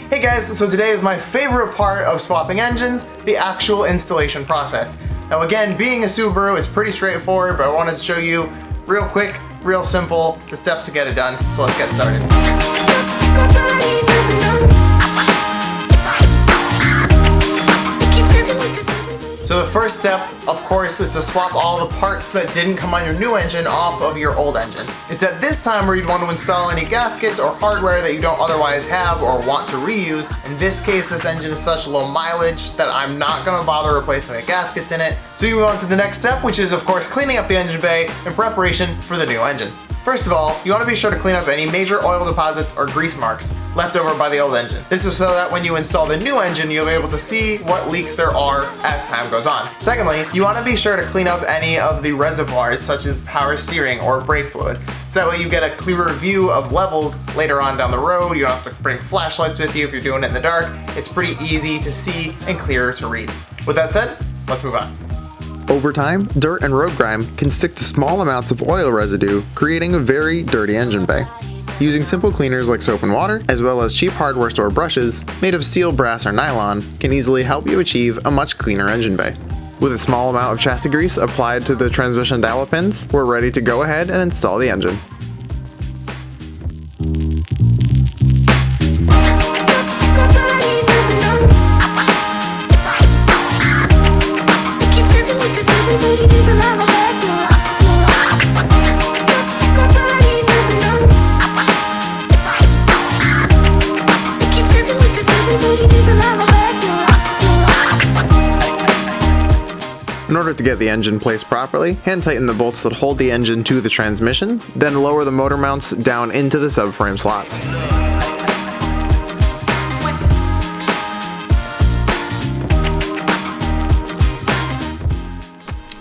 Hey guys, so today is my favorite part of swapping engines, the actual installation process. Now again, being a Subaru, it's pretty straightforward, but I wanted to show you real quick, real simple, the steps to get it done. So let's get started. So the first step, of course, is to swap all the parts that didn't come on your new engine off of your old engine. It's at this time where you'd want to install any gaskets or hardware that you don't otherwise have or want to reuse. In this case, this engine is such low mileage that I'm not going to bother replacing the gaskets in it. So you move on to the next step, which is of course cleaning up the engine bay in preparation for the new engine. First of all, you want to be sure to clean up any major oil deposits or grease marks left over by the old engine. This is so that when you install the new engine, you'll be able to see what leaks there are as time goes on. Secondly, you want to be sure to clean up any of the reservoirs such as power steering or brake fluid. So that way you get a clearer view of levels later on down the road. You don't have to bring flashlights with you if you're doing it in the dark. It's pretty easy to see and clearer to read. With that said, let's move on. Over time, dirt and road grime can stick to small amounts of oil residue, creating a very dirty engine bay. Using simple cleaners like soap and water, as well as cheap hardware store brushes made of steel, brass, or nylon, can easily help you achieve a much cleaner engine bay. With a small amount of chassis grease applied to the transmission dowel pins, we're ready to go ahead and install the engine. In order to get the engine placed properly, hand tighten the bolts that hold the engine to the transmission, then lower the motor mounts down into the subframe slots.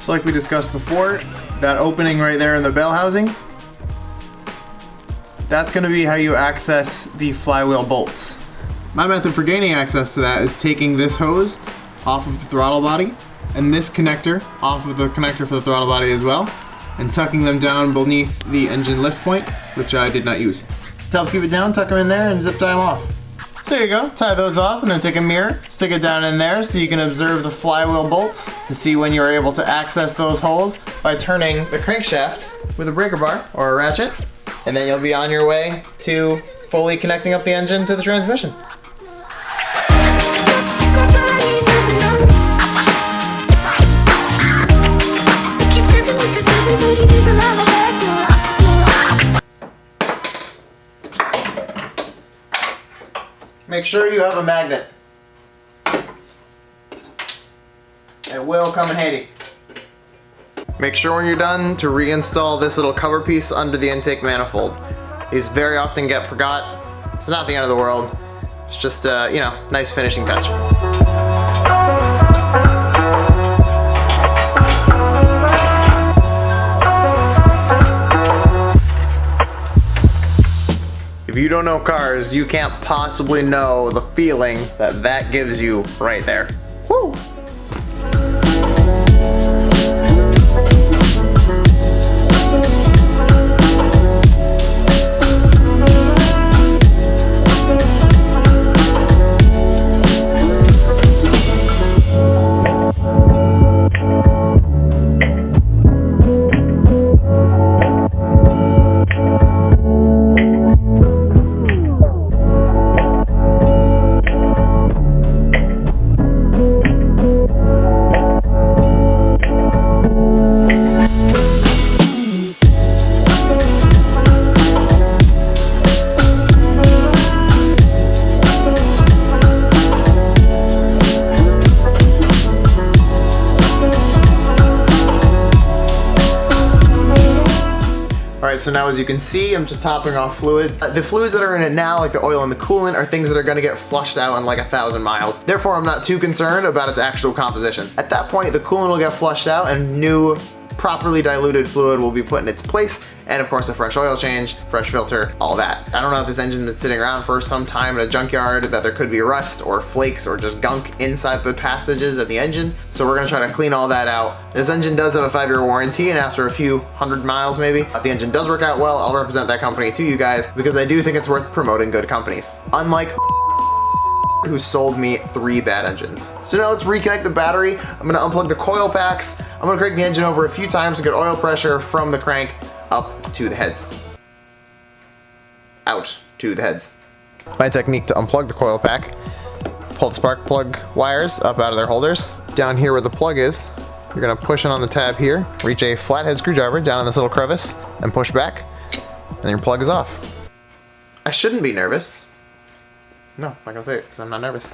So like we discussed before, that opening right there in the bell housing, that's going to be how you access the flywheel bolts. My method for gaining access to that is taking this hose off of the throttle body and this connector off of the connector for the throttle body as well, and tucking them down beneath the engine lift point, which I did not use. To help keep it down, tuck them in there and zip tie them off. So there you go, tie those off and then take a mirror, stick it down in there so you can observe the flywheel bolts to see when you're able to access those holes by turning the crankshaft with a breaker bar or a ratchet, and then you'll be on your way to fully connecting up the engine to the transmission. Make sure you have a magnet. It will come in handy. Make sure when you're done to reinstall this little cover piece under the intake manifold. These very often get forgot. It's not the end of the world. It's just nice finishing touch. If you don't know cars, you can't possibly know the feeling that that gives you right there. Woo! Alright, so now as you can see, I'm just topping off fluids. The fluids that are in it now, like the oil and the coolant, are things that are going to get flushed out in like 1,000 miles. Therefore, I'm not too concerned about its actual composition. At that point, the coolant will get flushed out and new properly diluted fluid will be put in its place, and of course a fresh oil change, fresh filter, all that. I don't know if this engine's been sitting around for some time in a junkyard, that there could be rust or flakes or just gunk inside the passages of the engine, so we're gonna try to clean all that out. This engine does have a 5-year warranty, and after a few hundred miles maybe, if the engine does work out well, I'll represent that company to you guys, because I do think it's worth promoting good companies. Unlike who sold me 3 bad engines. So now let's reconnect the battery. I'm gonna unplug the coil packs. I'm gonna crank the engine over a few times to get oil pressure from the crank up to the heads. Out to the heads. My technique to unplug the coil pack: pull the spark plug wires up out of their holders. Down here where the plug is, you're gonna push in on the tab here, reach a flathead screwdriver down in this little crevice, and push back, and your plug is off. I shouldn't be nervous. No, I'm not gonna say it because I'm not nervous.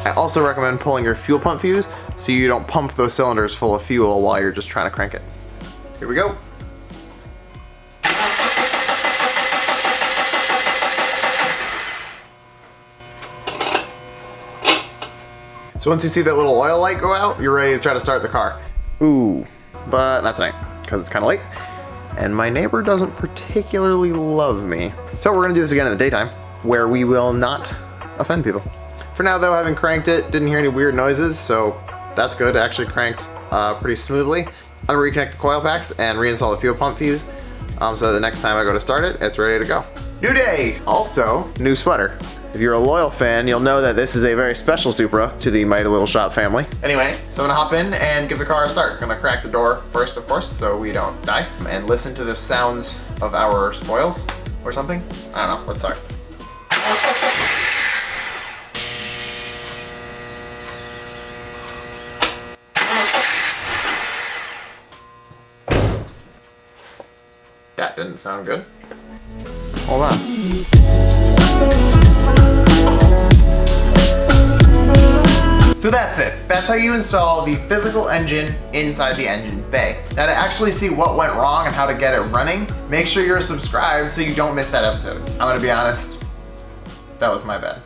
I also recommend pulling your fuel pump fuse so you don't pump those cylinders full of fuel while you're just trying to crank it. Here we go. So once you see that little oil light go out, you're ready to try to start the car. Ooh, but not tonight, because it's kind of late. And my neighbor doesn't particularly love me. So we're gonna do this again in the daytime, where we will not offend people. For now though, having cranked it, didn't hear any weird noises, so that's good. It actually cranked pretty smoothly. I'm gonna reconnect the coil packs and reinstall the fuel pump fuse, so the next time I go to start it, it's ready to go. New day! Also, new sweater. If you're a loyal fan, you'll know that this is a very special Supra to the Mighty Little Shop family. Anyway, so I'm gonna hop in and give the car a start. I'm gonna crack the door first, of course, so we don't die. And listen to the sounds of our spoils or something. I don't know, let's start. That didn't sound good. Hold on. So that's it. That's how you install the physical engine inside the engine bay. Now to actually see what went wrong and how to get it running, make sure you're subscribed so you don't miss that episode. I'm gonna be honest, that was my bad.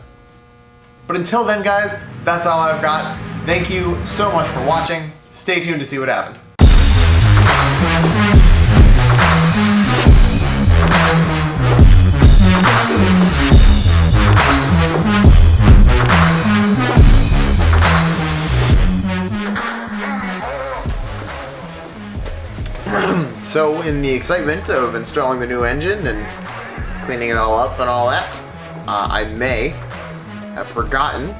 But until then guys, that's all I've got. Thank you so much for watching. Stay tuned to see what happened. So in the excitement of installing the new engine and cleaning it all up and all that, I may have forgotten